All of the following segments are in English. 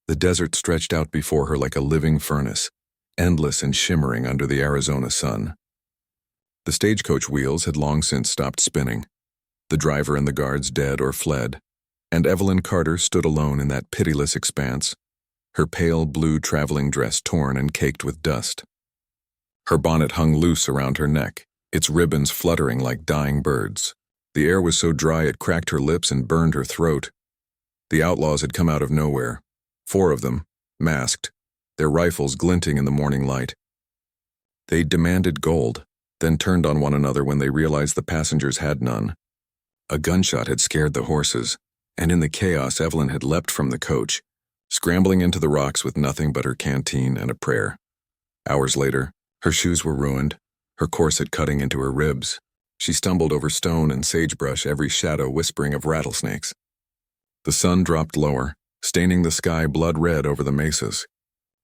The desert stretched out before her like a living furnace, endless and shimmering under the Arizona sun. The stagecoach wheels had long since stopped spinning, the driver and the guards dead or fled, and Evelyn Carter stood alone in that pitiless expanse, her pale blue traveling dress torn and caked with dust. Her bonnet hung loose around her neck, its ribbons fluttering like dying birds. The air was so dry it cracked her lips and burned her throat. The outlaws had come out of nowhere, 4 of them, masked, their rifles glinting in the morning light. They demanded gold, then turned on one another when they realized the passengers had none. A gunshot had scared the horses, and in the chaos Evelyn had leapt from the coach, scrambling into the rocks with nothing but her canteen and a prayer. Hours later, her shoes were ruined, her corset cutting into her ribs. She stumbled over stone and sagebrush, every shadow whispering of rattlesnakes. The sun dropped lower, staining the sky blood red over the mesas.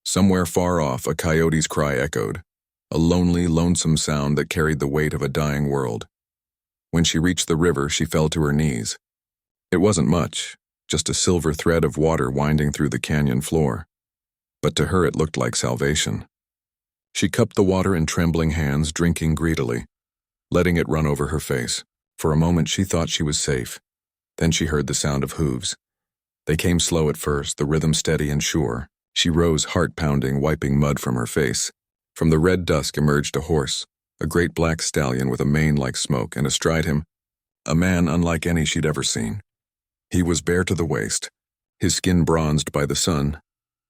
Somewhere far off, a coyote's cry echoed, a lonely, lonesome sound that carried the weight of a dying world. When she reached the river, she fell to her knees. It wasn't much, just a silver thread of water winding through the canyon floor. But to her it looked like salvation. She cupped the water in trembling hands, drinking greedily, letting it run over her face. For a moment she thought she was safe. Then she heard the sound of hooves. They came slow at first, the rhythm steady and sure. She rose, heart-pounding, wiping mud from her face. From the red dusk emerged a horse, a great black stallion with a mane like smoke, and astride him, a man unlike any she'd ever seen. He was bare to the waist, his skin bronzed by the sun,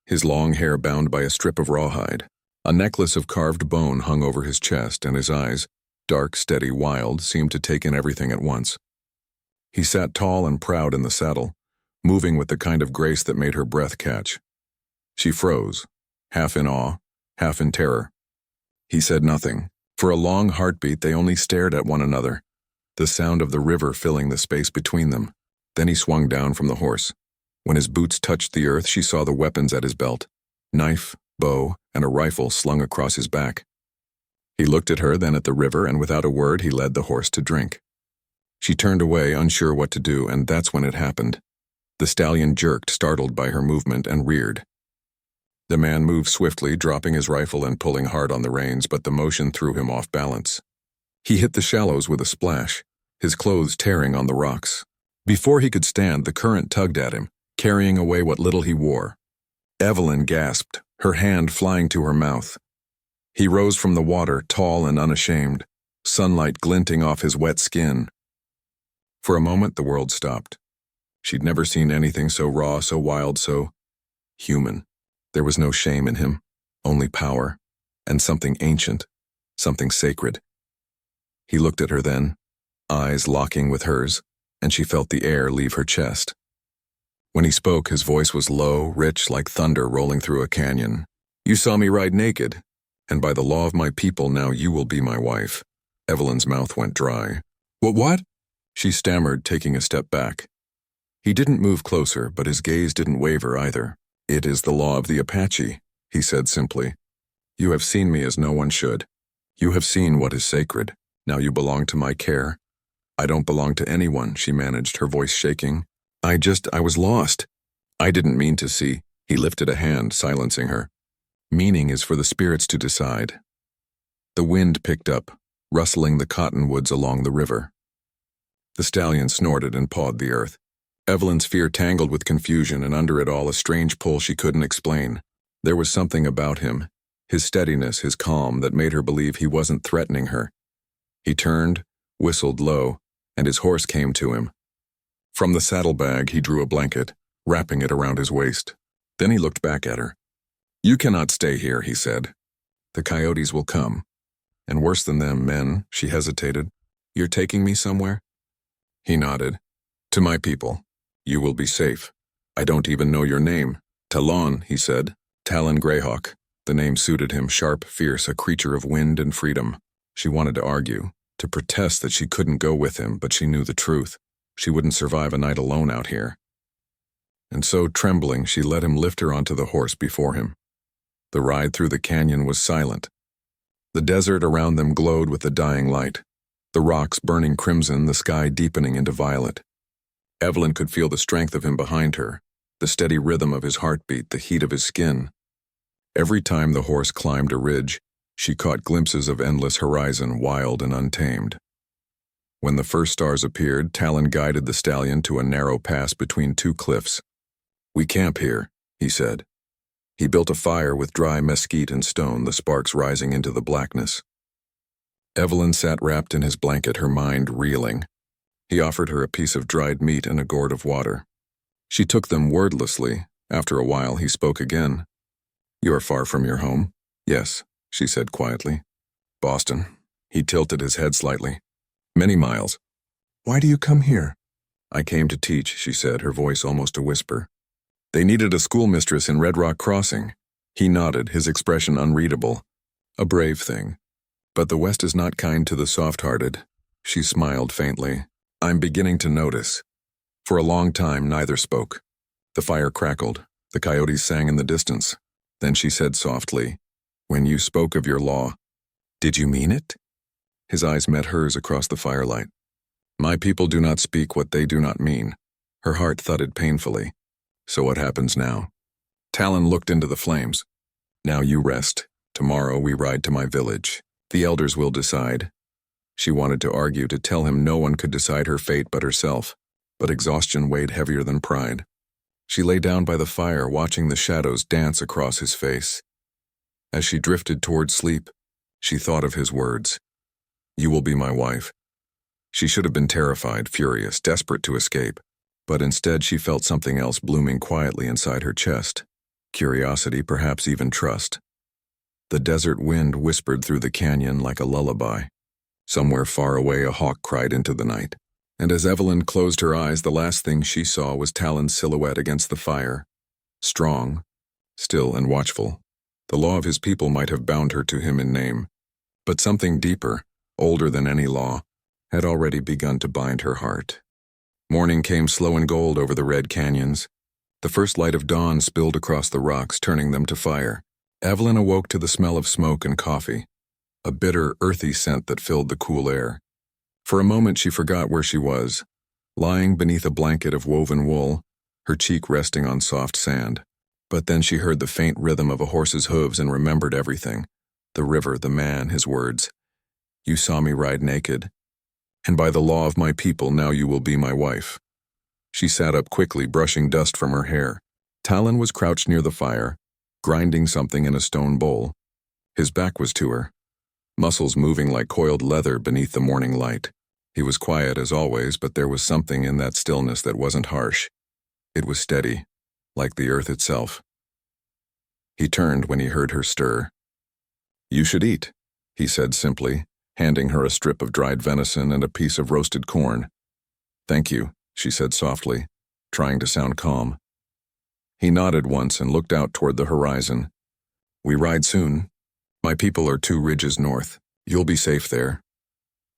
his long hair bound by a strip of rawhide. A necklace of carved bone hung over his chest, and his eyes, dark, steady, wild, seemed to take in everything at once. He sat tall and proud in the saddle, moving with the kind of grace that made her breath catch. She froze, half in awe, half in terror. He said nothing. For a long heartbeat they only stared at one another, the sound of the river filling the space between them. Then he swung down from the horse. When his boots touched the earth, she saw the weapons at his belt, knife, bow, and a rifle slung across his back. He looked at her, then at the river, and without a word he led the horse to drink. She turned away, unsure what to do, and that's when it happened. The stallion jerked, startled by her movement, and reared. The man moved swiftly, dropping his rifle and pulling hard on the reins, but the motion threw him off balance. He hit the shallows with a splash, his clothes tearing on the rocks. Before he could stand, the current tugged at him, carrying away what little he wore. Evelyn gasped, her hand flying to her mouth. He rose from the water, tall and unashamed, sunlight glinting off his wet skin. For a moment the world stopped. She'd never seen anything so raw, so wild, so human. There was no shame in him, only power, and something ancient, something sacred. He looked at her then, eyes locking with hers, and she felt the air leave her chest. When he spoke, his voice was low, rich, like thunder rolling through a canyon. "You saw me ride naked, and by the law of my people now you will be my wife." Evelyn's mouth went dry. What? She stammered, taking a step back. He didn't move closer, but his gaze didn't waver either. "It is the law of the Apache," he said simply. "You have seen me as no one should. You have seen what is sacred. Now you belong to my care." "I don't belong to anyone," she managed, her voice shaking. I was lost. I didn't mean to see." He lifted a hand, silencing her. "Meaning is for the spirits to decide." The wind picked up, rustling the cottonwoods along the river. The stallion snorted and pawed the earth. Evelyn's fear tangled with confusion, and under it all a strange pull she couldn't explain. There was something about him, his steadiness, his calm, that made her believe he wasn't threatening her. He turned, whistled low, and his horse came to him. From the saddlebag he drew a blanket, wrapping it around his waist. Then he looked back at her. "You cannot stay here," he said. "The coyotes will come. And worse than them, men," she hesitated. "You're taking me somewhere?" He nodded. "To my people. You will be safe. I don't even know your name." "Talon," he said. Talon Greyhawk. The name suited him, sharp, fierce, a creature of wind and freedom. She wanted to argue, to protest that she couldn't go with him, but she knew the truth. She wouldn't survive a night alone out here. And so, trembling, she let him lift her onto the horse before him. The ride through the canyon was silent. The desert around them glowed with the dying light, the rocks burning crimson, the sky deepening into violet. Evelyn could feel the strength of him behind her, the steady rhythm of his heartbeat, the heat of his skin. Every time the horse climbed a ridge, she caught glimpses of endless horizon, wild and untamed. When the first stars appeared, Talon guided the stallion to a narrow pass between two cliffs. "We camp here," he said. He built a fire with dry mesquite and stone, the sparks rising into the blackness. Evelyn sat wrapped in his blanket, her mind reeling. He offered her a piece of dried meat and a gourd of water. She took them wordlessly. After a while, he spoke again. "You are far from your home?" "Yes," she said quietly. "Boston." He tilted his head slightly. "Many miles." "Why do you come here?" "I came to teach," she said, her voice almost a whisper. "They needed a schoolmistress in Red Rock Crossing." He nodded, his expression unreadable. "A brave thing. But the West is not kind to the soft-hearted." She smiled faintly. "I'm beginning to notice." For a long time, neither spoke. The fire crackled. The coyotes sang in the distance. Then she said softly, "When you spoke of your law, did you mean it?" His eyes met hers across the firelight. "My people do not speak what they do not mean." Her heart thudded painfully. "So what happens now?" Talon looked into the flames. "Now you rest. Tomorrow we ride to my village. The elders will decide." She wanted to argue, to tell him no one could decide her fate but herself, but exhaustion weighed heavier than pride. She lay down by the fire, watching the shadows dance across his face. As she drifted toward sleep, she thought of his words. "You will be my wife." She should have been terrified, furious, desperate to escape, but instead she felt something else blooming quietly inside her chest. Curiosity, perhaps even trust. The desert wind whispered through the canyon like a lullaby. Somewhere far away, a hawk cried into the night. And as Evelyn closed her eyes, the last thing she saw was Talon's silhouette against the fire. Strong, still and watchful. The law of his people might have bound her to him in name, but something deeper, older than any law, had already begun to bind her heart. Morning came slow and gold over the red canyons. The first light of dawn spilled across the rocks, turning them to fire. Evelyn awoke to the smell of smoke and coffee, a bitter, earthy scent that filled the cool air. For a moment she forgot where she was, lying beneath a blanket of woven wool, her cheek resting on soft sand. But then she heard the faint rhythm of a horse's hooves and remembered everything. The river, the man, his words. "You saw me ride naked, and by the law of my people now you will be my wife." She sat up quickly, brushing dust from her hair. Talon was crouched near the fire, grinding something in a stone bowl. His back was to her, muscles moving like coiled leather beneath the morning light. He was quiet as always, but there was something in that stillness that wasn't harsh. It was steady, like the earth itself. He turned when he heard her stir. "You should eat," he said simply, handing her a strip of dried venison and a piece of roasted corn. "Thank you," she said softly, trying to sound calm. He nodded once and looked out toward the horizon. "We ride soon. My people are 2 ridges north. You'll be safe there."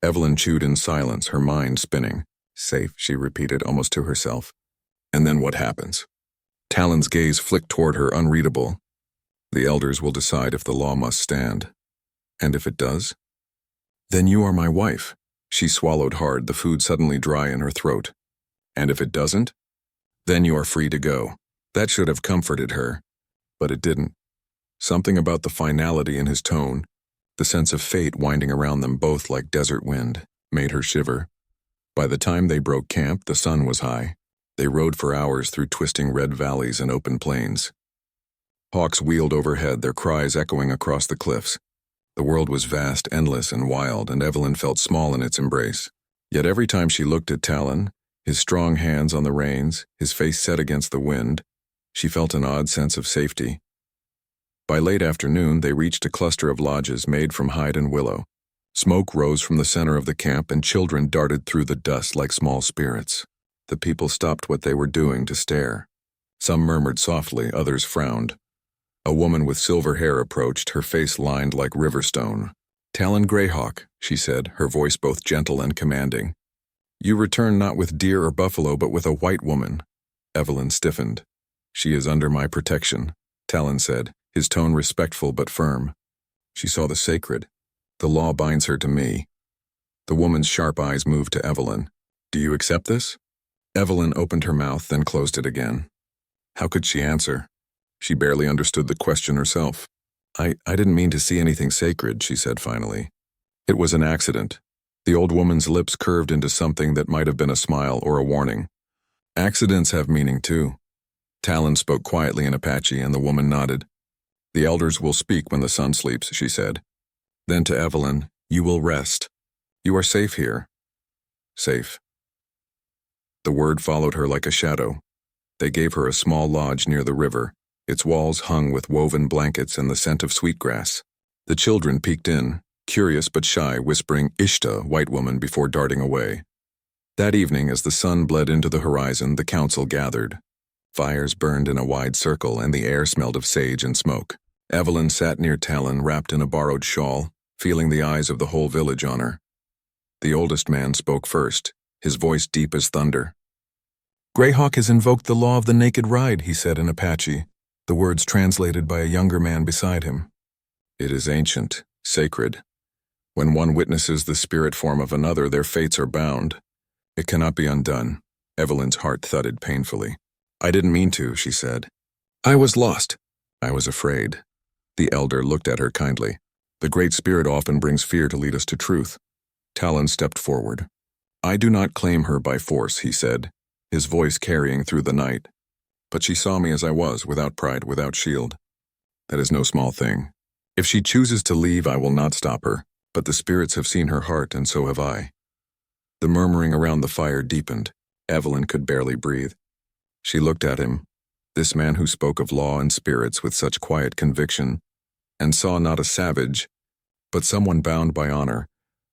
Evelyn chewed in silence, her mind spinning. "Safe," she repeated, almost to herself. "And then what happens?" Talon's gaze flicked toward her, unreadable. "The elders will decide if the law must stand. And if it does? Then you are my wife." She swallowed hard, the food suddenly dry in her throat. "And if it doesn't? Then you are free to go." That should have comforted her, but it didn't. Something about the finality in his tone, the sense of fate winding around them both like desert wind, made her shiver. By the time they broke camp, the sun was high. They rode for hours through twisting red valleys and open plains. Hawks wheeled overhead, their cries echoing across the cliffs. The world was vast, endless, and wild, and Evelyn felt small in its embrace. Yet every time she looked at Talon, his strong hands on the reins, his face set against the wind, she felt an odd sense of safety. By late afternoon, they reached a cluster of lodges made from hide and willow. Smoke rose from the center of the camp, and children darted through the dust like small spirits. The people stopped what they were doing to stare. Some murmured softly, others frowned. A woman with silver hair approached, her face lined like river stone. "Talon Greyhawk," she said, her voice both gentle and commanding. "You return not with deer or buffalo, but with a white woman." Evelyn stiffened. "She is under my protection," Talon said, his tone respectful but firm. She saw the sacred. "The law binds her to me." The woman's sharp eyes moved to Evelyn. "Do you accept this?" Evelyn opened her mouth, then closed it again. How could she answer? She barely understood the question herself. I didn't mean to see anything sacred, she said finally. It was an accident. The old woman's lips curved into something that might have been a smile or a warning. Accidents have meaning too. Talon spoke quietly in Apache and the woman nodded. The elders will speak when the sun sleeps, she said. Then to Evelyn, you will rest. You are safe here. Safe. The word followed her like a shadow. They gave her a small lodge near the river, its walls hung with woven blankets and the scent of sweetgrass. The children peeked in, curious but shy, whispering "Ishta, white woman," before darting away. That evening, as the sun bled into the horizon, the council gathered. Fires burned in a wide circle, and the air smelled of sage and smoke. Evelyn sat near Talon, wrapped in a borrowed shawl, feeling the eyes of the whole village on her. The oldest man spoke first, his voice deep as thunder. Greyhawk has invoked the law of the naked ride, he said in Apache, the words translated by a younger man beside him. It is ancient, sacred. When one witnesses the spirit form of another, their fates are bound. It cannot be undone. Evelyn's heart thudded painfully. I didn't mean to, she said. I was lost. I was afraid. The elder looked at her kindly. The Great Spirit often brings fear to lead us to truth. Talon stepped forward. I do not claim her by force, he said, his voice carrying through the night. But she saw me as I was, without pride, without shield. That is no small thing. If she chooses to leave, I will not stop her, but the spirits have seen her heart, and so have I. The murmuring around the fire deepened. Evelyn could barely breathe. She looked at him, this man who spoke of law and spirits with such quiet conviction, and saw not a savage, but someone bound by honor,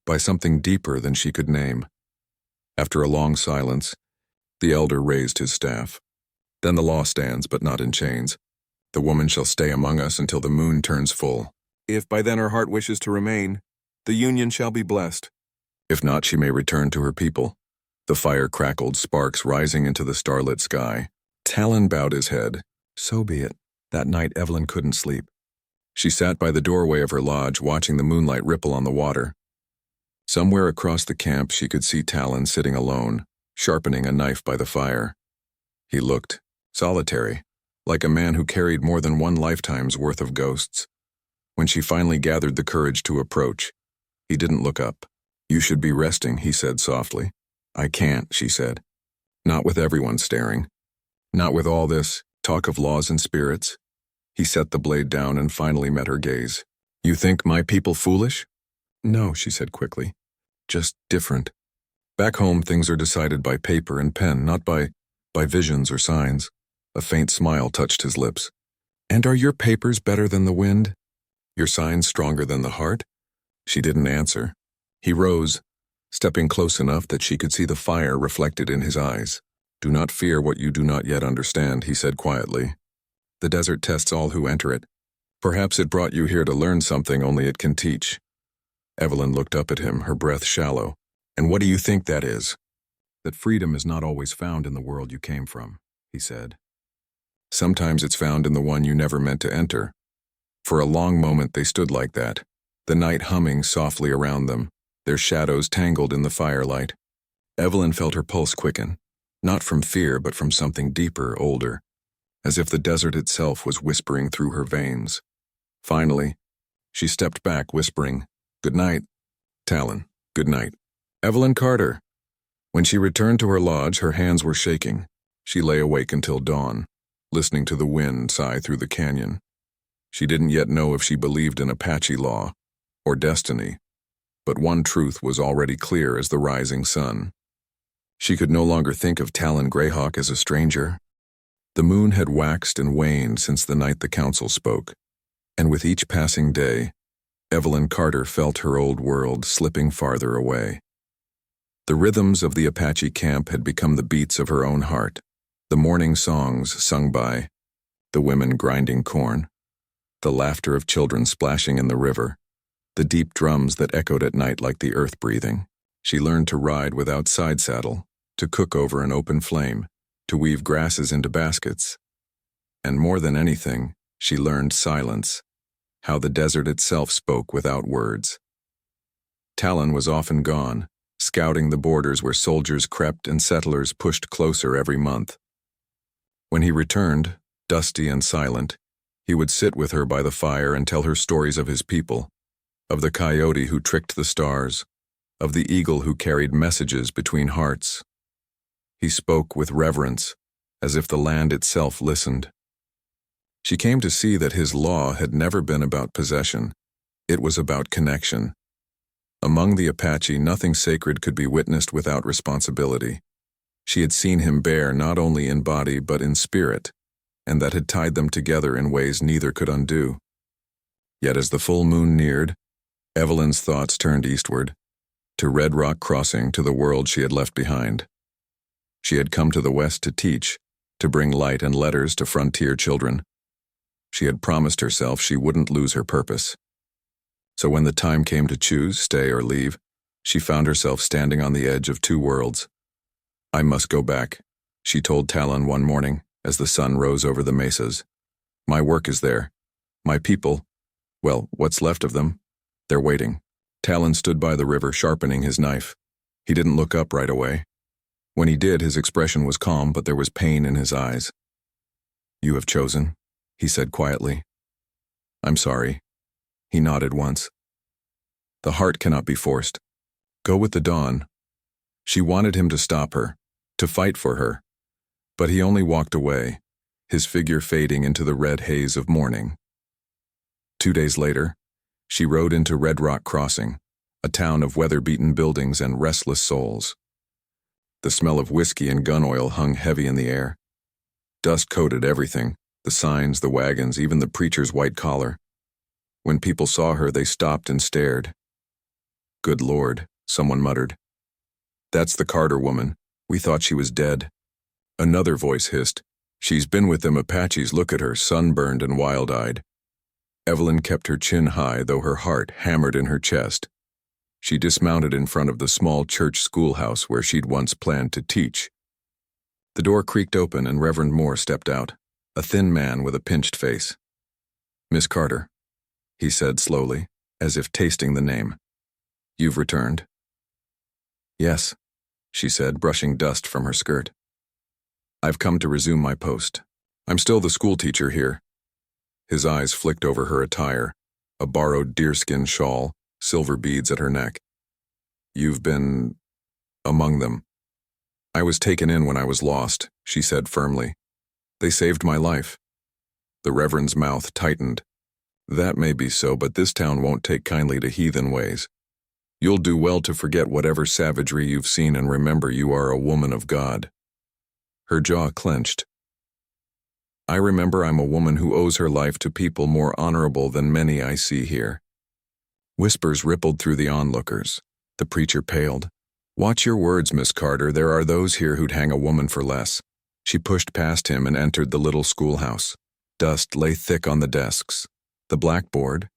by something deeper than she could name. After a long silence, the elder raised his staff. Then the law stands, but not in chains. The woman shall stay among us until the moon turns full. If by then her heart wishes to remain, the union shall be blessed. If not, she may return to her people. The fire crackled, sparks rising into the starlit sky. Talon bowed his head. So be it. That night Evelyn couldn't sleep. She sat by the doorway of her lodge, watching the moonlight ripple on the water. Somewhere across the camp she could see Talon sitting alone, sharpening a knife by the fire. He looked solitary, like a man who carried more than one lifetime's worth of ghosts. When she finally gathered the courage to approach, he didn't look up. You should be resting, he said softly. I can't, she said. Not with everyone staring. Not with all this talk of laws and spirits. He set the blade down and finally met her gaze. You think my people foolish? No, she said quickly. Just different. Back home, things are decided by paper and pen, not by visions or signs. A faint smile touched his lips. And are your papers better than the wind? Your signs stronger than the heart? She didn't answer. He rose, stepping close enough that she could see the fire reflected in his eyes. Do not fear what you do not yet understand, he said quietly. The desert tests all who enter it. Perhaps it brought you here to learn something only it can teach. Evelyn looked up at him, her breath shallow. And what do you think that is? That freedom is not always found in the world you came from, he said. Sometimes it's found in the one you never meant to enter. For a long moment they stood like that, the night humming softly around them, their shadows tangled in the firelight. Evelyn felt her pulse quicken, not from fear but from something deeper, older, as if the desert itself was whispering through her veins. Finally, she stepped back, whispering, Good night, Talon, good night. Evelyn Carter. When she returned to her lodge, her hands were shaking. She lay awake until dawn, listening to the wind sigh through the canyon. She didn't yet know if she believed in Apache law or destiny, but one truth was already clear as the rising sun. She could no longer think of Talon Greyhawk as a stranger. The moon had waxed and waned since the night the council spoke, and with each passing day, Evelyn Carter felt her old world slipping farther away. The rhythms of the Apache camp had become the beats of her own heart, the morning songs sung by, the women grinding corn, the laughter of children splashing in the river, the deep drums that echoed at night like the earth breathing. She learned to ride without side saddle, to cook over an open flame, to weave grasses into baskets. And more than anything, she learned silence, how the desert itself spoke without words. Talon was often gone, scouting the borders where soldiers crept and settlers pushed closer every month. When he returned, dusty and silent, he would sit with her by the fire and tell her stories of his people, of the coyote who tricked the stars, of the eagle who carried messages between hearts. He spoke with reverence, as if the land itself listened. She came to see that his law had never been about possession. It was about connection. Among the Apache, nothing sacred could be witnessed without responsibility. She had seen him bear not only in body but in spirit, and that had tied them together in ways neither could undo. Yet as the full moon neared, Evelyn's thoughts turned eastward, to Red Rock Crossing, to the world she had left behind. She had come to the West to teach, to bring light and letters to frontier children. She had promised herself she wouldn't lose her purpose. So when the time came to choose, stay or leave, she found herself standing on the edge of two worlds. "I must go back," she told Talon one morning as the sun rose over the mesas. "My work is there. My people, well, what's left of them, they're waiting." Talon stood by the river, sharpening his knife. He didn't look up right away. When he did, his expression was calm, but there was pain in his eyes. "You have chosen," he said quietly. "I'm sorry." He nodded once. "The heart cannot be forced. Go with the dawn." She wanted him to stop her, to fight for her, but he only walked away, his figure fading into the red haze of morning. 2 days later, she rode into Red Rock Crossing, a town of weather-beaten buildings and restless souls. The smell of whiskey and gun oil hung heavy in the air. Dust coated everything, the signs, the wagons, even the preacher's white collar. When people saw her, they stopped and stared. "Good Lord," someone muttered. "That's the Carter woman. We thought she was dead." Another voice hissed, "She's been with them Apaches. Look at her, sunburned and wild-eyed." Evelyn kept her chin high, though her heart hammered in her chest. She dismounted in front of the small church schoolhouse where she'd once planned to teach. The door creaked open and Reverend Moore stepped out, a thin man with a pinched face. "Miss Carter," he said slowly, as if tasting the name. "You've returned." "Yes," she said, brushing dust from her skirt. "I've come to resume my post. I'm still the schoolteacher here." His eyes flicked over her attire, a borrowed deerskin shawl, silver beads at her neck. "You've been among them." "I was taken in when I was lost," she said firmly. "They saved my life." The Reverend's mouth tightened. "That may be so, but this town won't take kindly to heathen ways. You'll do well to forget whatever savagery you've seen and remember you are a woman of God." Her jaw clenched. "I remember I'm a woman who owes her life to people more honorable than many I see here." Whispers rippled through the onlookers. The preacher paled. "Watch your words, Miss Carter. There are those here who'd hang a woman for less." She pushed past him and entered the little schoolhouse. Dust lay thick on the desks. The blackboard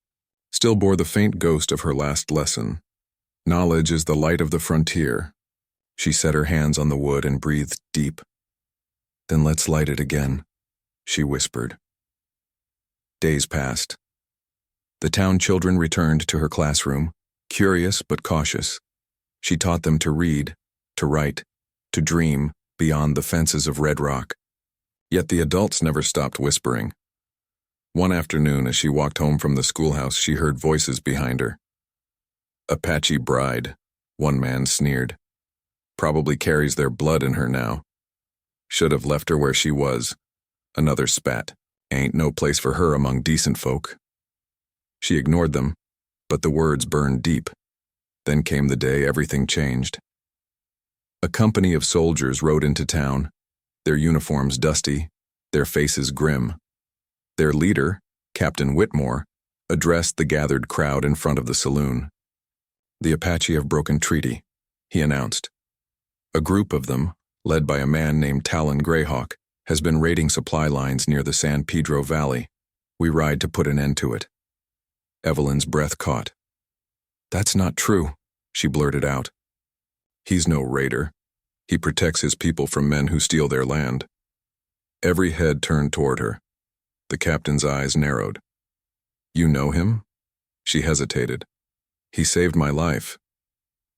still bore the faint ghost of her last lesson. "Knowledge is the light of the frontier." She set her hands on the wood and breathed deep. "Then let's light it again," she whispered. Days passed. The town children returned to her classroom, curious but cautious. She taught them to read, to write, to dream beyond the fences of Red Rock. Yet the adults never stopped whispering. One afternoon, as she walked home from the schoolhouse, she heard voices behind her. "Apache bride," one man sneered. "Probably carries their blood in her now. Should have left her where she was," another spat. "Ain't no place for her among decent folk." She ignored them, but the words burned deep. Then came the day everything changed. A company of soldiers rode into town, their uniforms dusty, their faces grim. Their leader, Captain Whitmore, addressed the gathered crowd in front of the saloon. "The Apache have broken treaty," he announced. "A group of them, led by a man named Talon Greyhawk, has been raiding supply lines near the San Pedro Valley. We ride to put an end to it." Evelyn's breath caught. "That's not true," she blurted out. "He's no raider. He protects his people from men who steal their land." Every head turned toward her. The captain's eyes narrowed. "You know him?" She hesitated. "He saved my life."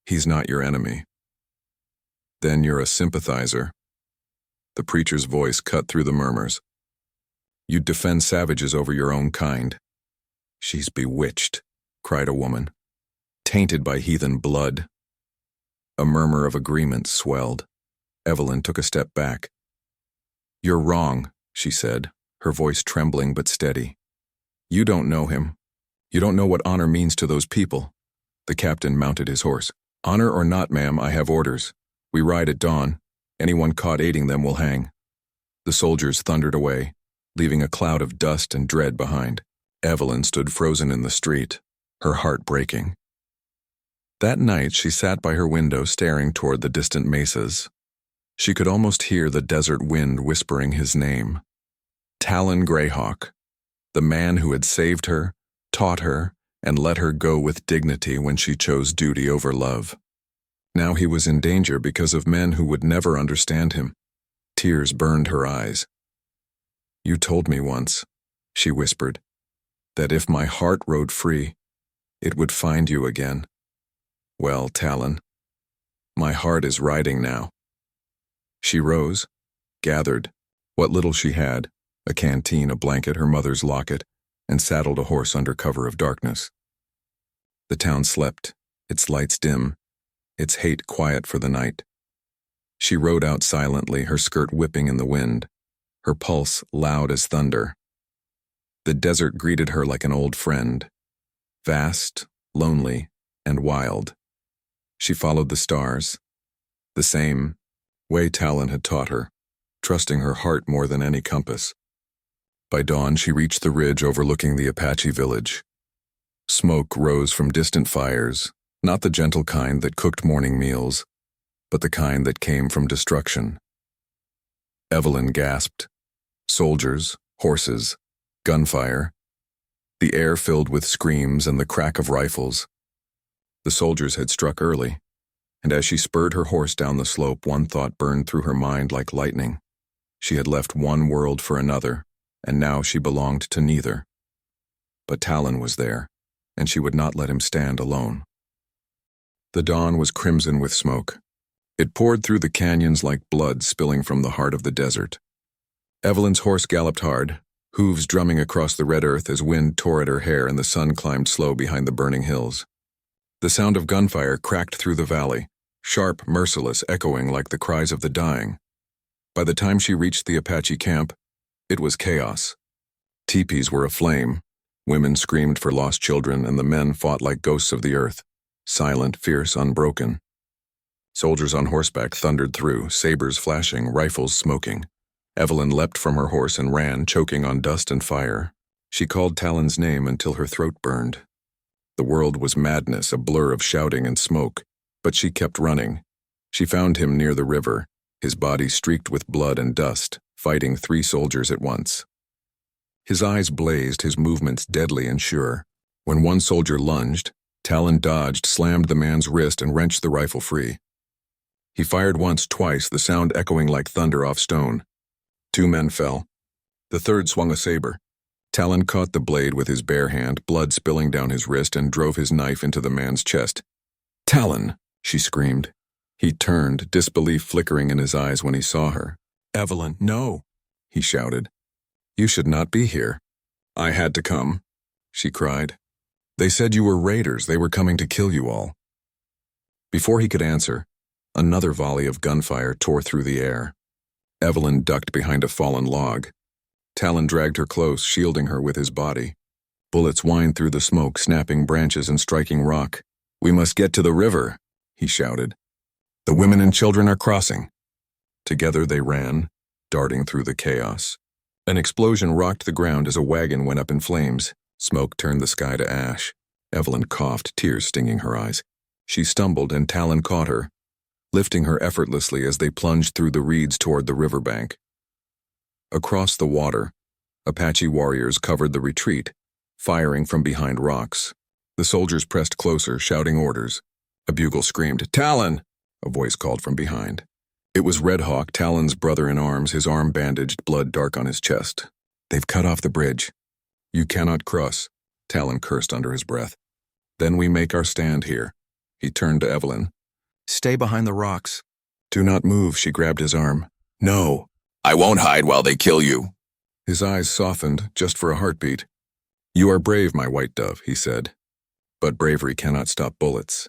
"He's not your enemy." "Then you're a sympathizer." The preacher's voice cut through the murmurs. "You'd defend savages over your own kind." "She's bewitched," cried a woman. "Tainted by heathen blood." A murmur of agreement swelled. Evelyn took a step back. "You're wrong," she said, her voice trembling but steady. "You don't know him. You don't know what honor means to those people." The captain mounted his horse. "Honor or not, ma'am, I have orders. We ride at dawn. Anyone caught aiding them will hang." The soldiers thundered away, leaving a cloud of dust and dread behind. Evelyn stood frozen in the street, her heart breaking. That night she sat by her window staring toward the distant mesas. She could almost hear the desert wind whispering his name. Talon Greyhawk, the man who had saved her, taught her, and let her go with dignity when she chose duty over love. Now he was in danger because of men who would never understand him. Tears burned her eyes. "You told me once," she whispered, "that if my heart rode free, it would find you again. Well, Talon, my heart is riding now." She rose, gathered what little she had, a canteen, a blanket, her mother's locket, and saddled a horse under cover of darkness. The town slept, its lights dim, its hate quiet for the night. She rode out silently, her skirt whipping in the wind, her pulse loud as thunder. The desert greeted her like an old friend, vast, lonely, and wild. She followed the stars, the same way Talon had taught her, trusting her heart more than any compass. By dawn, she reached the ridge overlooking the Apache village. Smoke rose from distant fires, not the gentle kind that cooked morning meals, but the kind that came from destruction. Evelyn gasped. Soldiers, horses, gunfire. The air filled with screams and the crack of rifles. The soldiers had struck early, and as she spurred her horse down the slope, one thought burned through her mind like lightning. She had left one world for another, and now she belonged to neither. But Talon was there, and she would not let him stand alone. The dawn was crimson with smoke. It poured through the canyons like blood spilling from the heart of the desert. Evelyn's horse galloped hard, hooves drumming across the red earth as wind tore at her hair and the sun climbed slow behind the burning hills. The sound of gunfire cracked through the valley, sharp, merciless, echoing like the cries of the dying. By the time she reached the Apache camp, it was chaos. Teepees were aflame, women screamed for lost children, and the men fought like ghosts of the earth, silent, fierce, unbroken. Soldiers on horseback thundered through, sabers flashing, rifles smoking. Evelyn leapt from her horse and ran, choking on dust and fire. She called Talon's name until her throat burned. The world was madness, a blur of shouting and smoke, but she kept running. She found him near the river, his body streaked with blood and dust, fighting 3 soldiers at once. His eyes blazed, his movements deadly and sure. When one soldier lunged, Talon dodged, slammed the man's wrist, and wrenched the rifle free. He fired once, twice, the sound echoing like thunder off stone. 2 men fell. The third swung a saber. Talon caught the blade with his bare hand, blood spilling down his wrist, and drove his knife into the man's chest. "Talon!" she screamed. He turned, disbelief flickering in his eyes when he saw her. "Evelyn, no!" he shouted. "You should not be here." "I had to come," she cried. "They said you were raiders. They were coming to kill you all." Before he could answer, another volley of gunfire tore through the air. Evelyn ducked behind a fallen log. Talon dragged her close, shielding her with his body. Bullets whined through the smoke, snapping branches and striking rock. "We must get to the river," he shouted. "The women and children are crossing." Together they ran, darting through the chaos. An explosion rocked the ground as a wagon went up in flames. Smoke turned the sky to ash. Evelyn coughed, tears stinging her eyes. She stumbled and Talon caught her, lifting her effortlessly as they plunged through the reeds toward the riverbank. Across the water, Apache warriors covered the retreat, firing from behind rocks. The soldiers pressed closer, shouting orders. A bugle screamed, "Talon!" a voice called from behind. It was Red Hawk, Talon's brother in arms, his arm bandaged, blood dark on his chest. "They've cut off the bridge." "You cannot cross," Talon cursed under his breath. "Then we make our stand here." He turned to Evelyn. "Stay behind the rocks." "Do not move," she grabbed his arm. "No." I won't hide while they kill you. His eyes softened just for a heartbeat. You are brave, my white dove, he said. But bravery cannot stop bullets.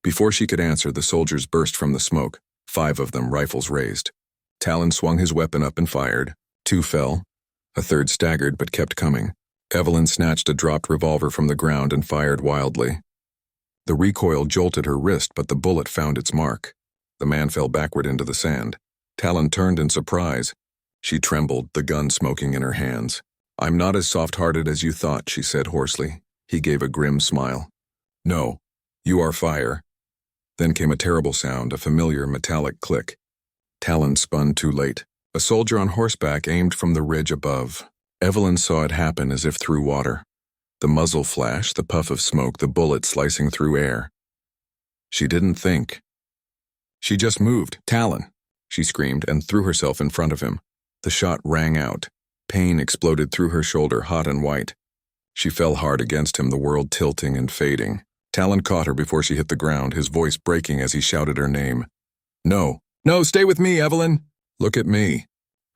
Before she could answer, the soldiers burst from the smoke, 5 of them, rifles raised. Talon swung his weapon up and fired. 2 fell. A third staggered but kept coming. Evelyn snatched a dropped revolver from the ground and fired wildly. The recoil jolted her wrist, but the bullet found its mark. The man fell backward into the sand. Talon turned in surprise. She trembled, the gun smoking in her hands. I'm not as soft-hearted as you thought, she said hoarsely. He gave a grim smile. No, you are fire. Then came a terrible sound, a familiar metallic click. Talon spun too late. A soldier on horseback aimed from the ridge above. Evelyn saw it happen as if through water. The muzzle flash, the puff of smoke, the bullet slicing through air. She didn't think. She just moved. Talon, she screamed and threw herself in front of him. The shot rang out. Pain exploded through her shoulder, hot and white. She fell hard against him, the world tilting and fading. Talon caught her before she hit the ground, his voice breaking as he shouted her name. No, no, stay with me, Evelyn. Look at me.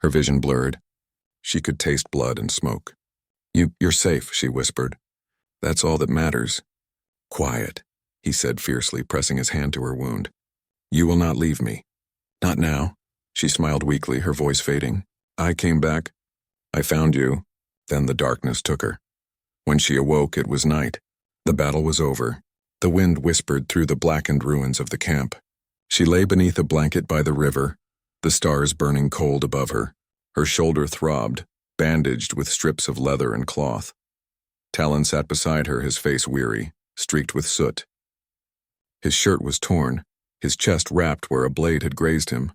Her vision blurred. She could taste blood and smoke. You're safe, she whispered. That's all that matters. Quiet, he said fiercely, pressing his hand to her wound. You will not leave me. Not now. She smiled weakly, her voice fading. I came back. I found you. Then the darkness took her. When she awoke, it was night. The battle was over. The wind whispered through the blackened ruins of the camp. She lay beneath a blanket by the river, the stars burning cold above her. Her shoulder throbbed, bandaged with strips of leather and cloth. Talon sat beside her, his face weary, streaked with soot. His shirt was torn, his chest wrapped where a blade had grazed him.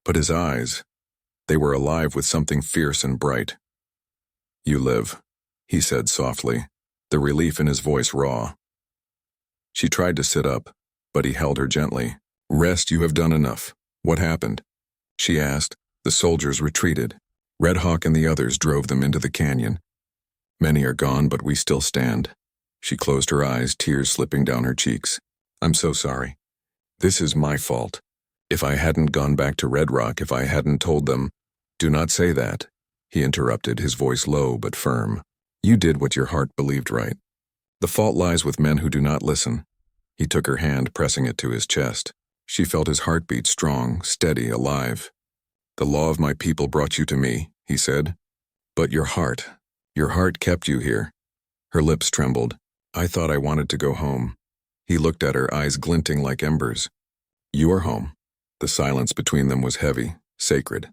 But his eyes, they were alive with something fierce and bright. You live, he said softly, the relief in his voice raw. She tried to sit up, but he held her gently. Rest, you have done enough. What happened? She asked. The soldiers retreated. Red Hawk and the others drove them into the canyon. Many are gone, but we still stand. She closed her eyes, tears slipping down her cheeks. I'm so sorry. This is my fault. If I hadn't gone back to Red Rock, if I hadn't told them, do not say that, he interrupted, his voice low but firm. You did what your heart believed right. The fault lies with men who do not listen. He took her hand, pressing it to his chest. She felt his heartbeat strong, steady, alive. The law of my people brought you to me, he said. But your heart kept you here. Her lips trembled. I thought I wanted to go home. He looked at her, eyes glinting like embers. You are home. The silence between them was heavy, sacred.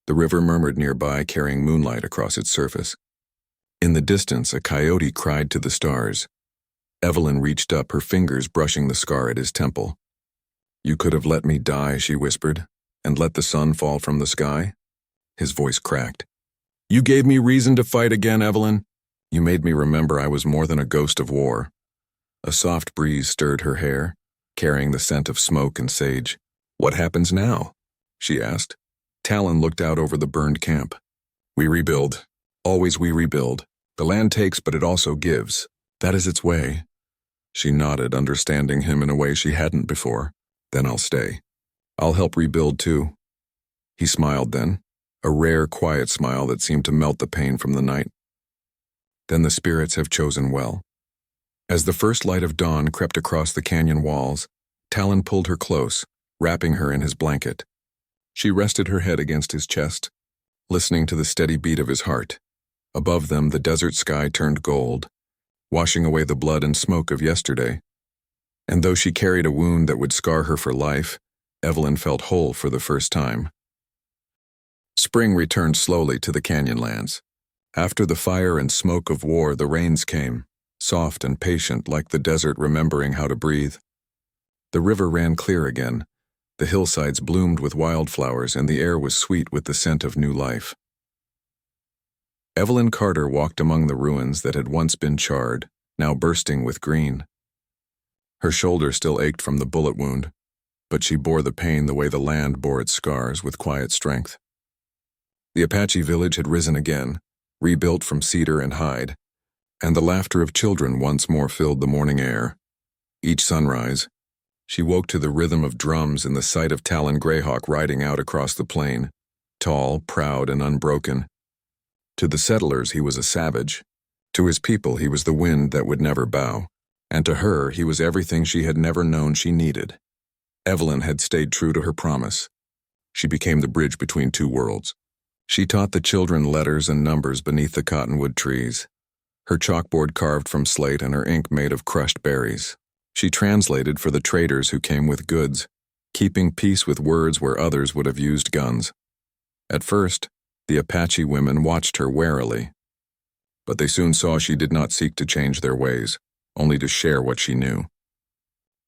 The river murmured nearby, carrying moonlight across its surface. In the distance, a coyote cried to the stars. Evelyn reached up, her fingers brushing the scar at his temple. You could have let me die, she whispered, and let the sun fall from the sky. His voice cracked. You gave me reason to fight again, Evelyn. You made me remember I was more than a ghost of war. A soft breeze stirred her hair, carrying the scent of smoke and sage. What happens now? She asked. Talon looked out over the burned camp. We rebuild. Always we rebuild. The land takes, but it also gives. That is its way. She nodded, understanding him in a way she hadn't before. Then I'll stay. I'll help rebuild too. He smiled then, a rare, quiet smile that seemed to melt the pain from the night. Then the spirits have chosen well. As the first light of dawn crept across the canyon walls, Talon pulled her close, wrapping her in his blanket. She rested her head against his chest, listening to the steady beat of his heart. Above them, the desert sky turned gold, washing away the blood and smoke of yesterday. And though she carried a wound that would scar her for life, Evelyn felt whole for the first time. Spring returned slowly to the canyonlands. After the fire and smoke of war, the rains came, soft and patient like the desert remembering how to breathe. The river ran clear again. The hillsides bloomed with wildflowers, and the air was sweet with the scent of new life. Evelyn Carter walked among the ruins that had once been charred, now bursting with green. Her shoulder still ached from the bullet wound, but she bore the pain the way the land bore its scars, with quiet strength. The Apache village had risen again, rebuilt from cedar and hide, and the laughter of children once more filled the morning air. Each sunrise, she woke to the rhythm of drums and the sight of Talon Greyhawk riding out across the plain, tall, proud, and unbroken. To the settlers, he was a savage. To his people, he was the wind that would never bow. And to her, he was everything she had never known she needed. Evelyn had stayed true to her promise. She became the bridge between two worlds. She taught the children letters and numbers beneath the cottonwood trees, her chalkboard carved from slate and her ink made of crushed berries. She translated for the traders who came with goods, keeping peace with words where others would have used guns. At first, the Apache women watched her warily, but they soon saw she did not seek to change their ways, only to share what she knew.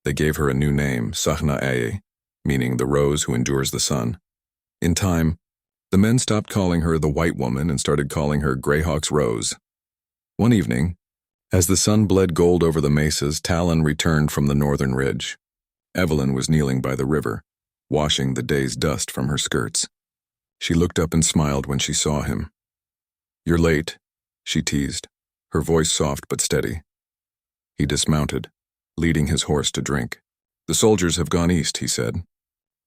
They gave her a new name, Sahna-Aye, meaning the rose who endures the sun. In time, the men stopped calling her the white woman and started calling her Greyhawk's Rose. One evening, as the sun bled gold over the mesas, Talon returned from the northern ridge. Evelyn was kneeling by the river, washing the day's dust from her skirts. She looked up and smiled when she saw him. "You're late," she teased, her voice soft but steady. He dismounted, leading his horse to drink. "The soldiers have gone east," he said.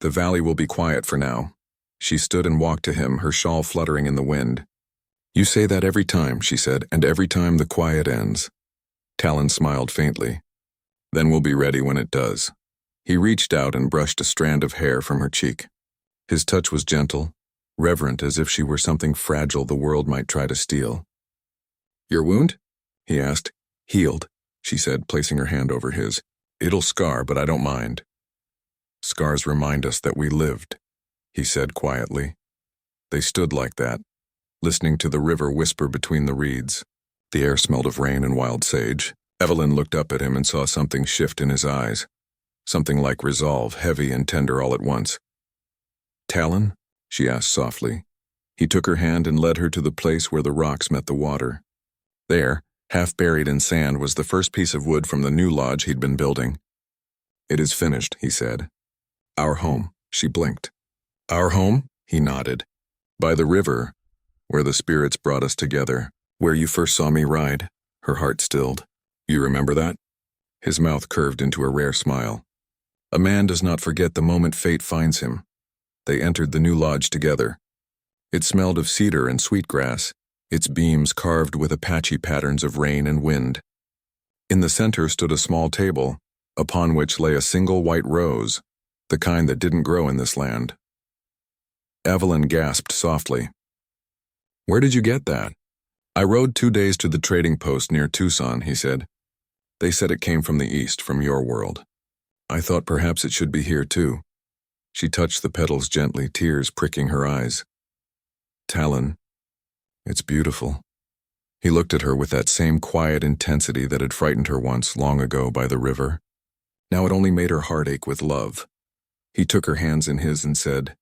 "The valley will be quiet for now." She stood and walked to him, her shawl fluttering in the wind. "You say that every time," she said, "and every time the quiet ends." Talon smiled faintly. "Then we'll be ready when it does." He reached out and brushed a strand of hair from her cheek. His touch was gentle, reverent, as if she were something fragile the world might try to steal. "Your wound?" he asked. "Healed," she said, placing her hand over his. "It'll scar, but I don't mind." "Scars remind us that we lived," he said quietly. They stood like that, listening to the river whisper between the reeds. The air smelled of rain and wild sage. Evelyn looked up at him and saw something shift in his eyes, something like resolve, heavy and tender all at once. "Talon?" she asked softly. He took her hand and led her to the place where the rocks met the water. There, half buried in sand, was the first piece of wood from the new lodge he'd been building. "It is finished," he said. "Our home," she blinked. "Our home?" he nodded. "By the river, where the spirits brought us together, where you first saw me ride." Her heart stilled. "You remember that?" His mouth curved into a rare smile. "A man does not forget the moment fate finds him." They entered the new lodge together. It smelled of cedar and sweetgrass, its beams carved with Apache patterns of rain and wind. In the center stood a small table, upon which lay a single white rose, the kind that didn't grow in this land. Evelyn gasped softly. "Where did you get that?" "I rode 2 days to the trading post near Tucson," he said. "They said it came from the east, from your world. I thought perhaps it should be here too." She touched the petals gently, tears pricking her eyes. "Talon, it's beautiful." He looked at her with that same quiet intensity that had frightened her once, long ago, by the river. Now it only made her heart ache with love. He took her hands in his and said,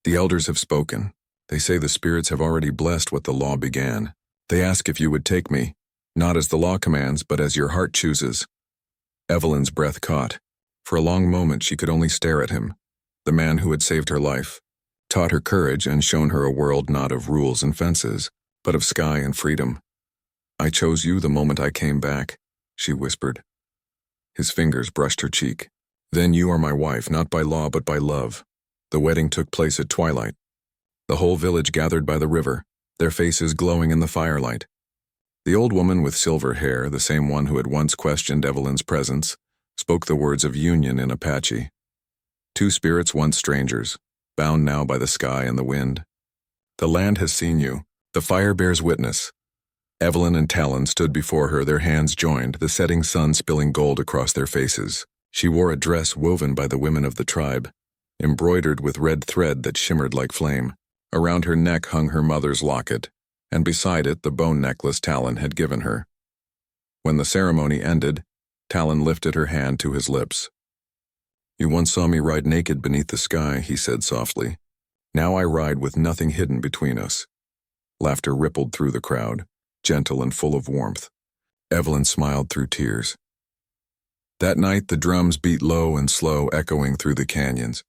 "The elders have spoken. They say the spirits have already blessed what the law began. They ask if you would take me, not as the law commands, but as your heart chooses." Evelyn's breath caught. For a long moment she could only stare at him, the man who had saved her life, taught her courage and shown her a world not of rules and fences, but of sky and freedom. "I chose you the moment I came back," she whispered. His fingers brushed her cheek. "Then you are my wife, not by law but by love." The wedding took place at twilight. The whole village gathered by the river, their faces glowing in the firelight. The old woman with silver hair, the same one who had once questioned Evelyn's presence, spoke the words of union in Apache. Two spirits once strangers, bound now by the sky and the wind. "The land has seen you. The fire bears witness." Evelyn and Talon stood before her, their hands joined, the setting sun spilling gold across their faces. She wore a dress woven by the women of the tribe, embroidered with red thread that shimmered like flame. Around her neck hung her mother's locket, and beside it the bone necklace Talon had given her. When the ceremony ended, Talon lifted her hand to his lips. "You once saw me ride naked beneath the sky," he said softly. "Now I ride with nothing hidden between us." Laughter rippled through the crowd, gentle and full of warmth. Evelyn smiled through tears. That night the drums beat low and slow, echoing through the canyons.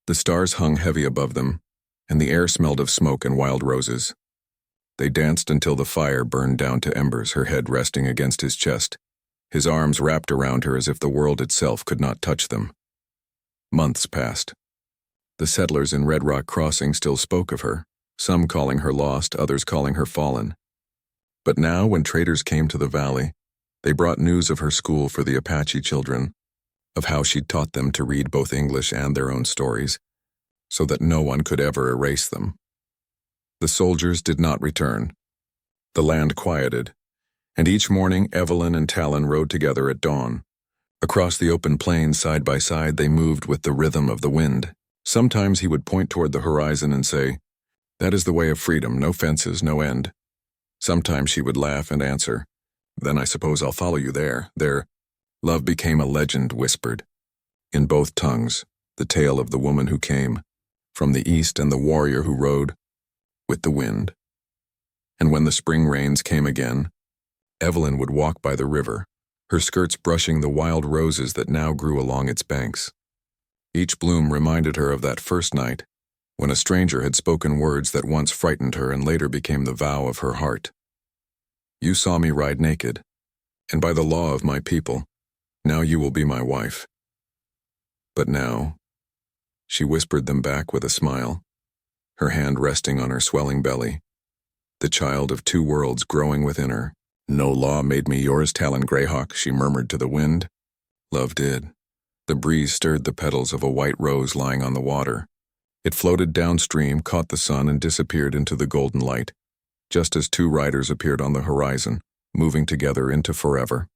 The stars hung heavy above them, and the air smelled of smoke and wild roses. They danced until the fire burned down to embers, her head resting against his chest, his arms wrapped around her as if the world itself could not touch them. Months passed. The settlers in Red Rock Crossing still spoke of her, some calling her lost, others calling her fallen. But now, when traders came to the valley, they brought news of her school for the Apache children, of how she'd taught them to read both English and their own stories, so that no one could ever erase them. The soldiers did not return. The land quieted, and each morning Evelyn and Talon rode together at dawn. Across the open plains side by side they moved with the rhythm of the wind. Sometimes he would point toward the horizon and say, "That is the way of freedom, no fences, no end." Sometimes she would laugh and answer, "Then I suppose I'll follow you there." There, love became a legend whispered. In both tongues, the tale of the woman who came from the east and the warrior who rode with the wind. And when the spring rains came again, Evelyn would walk by the river, her skirts brushing the wild roses that now grew along its banks. Each bloom reminded her of that first night, when a stranger had spoken words that once frightened her and later became the vow of her heart. "You saw me ride naked, and by the law of my people, now you will be my wife." But now, she whispered them back with a smile, her hand resting on her swelling belly, the child of two worlds growing within her. "No law made me yours, Talon Greyhawk," she murmured to the wind. Love did. The breeze stirred the petals of a white rose lying on the water. It floated downstream, caught the sun, and disappeared into the golden light, just as two riders appeared on the horizon, moving together into forever.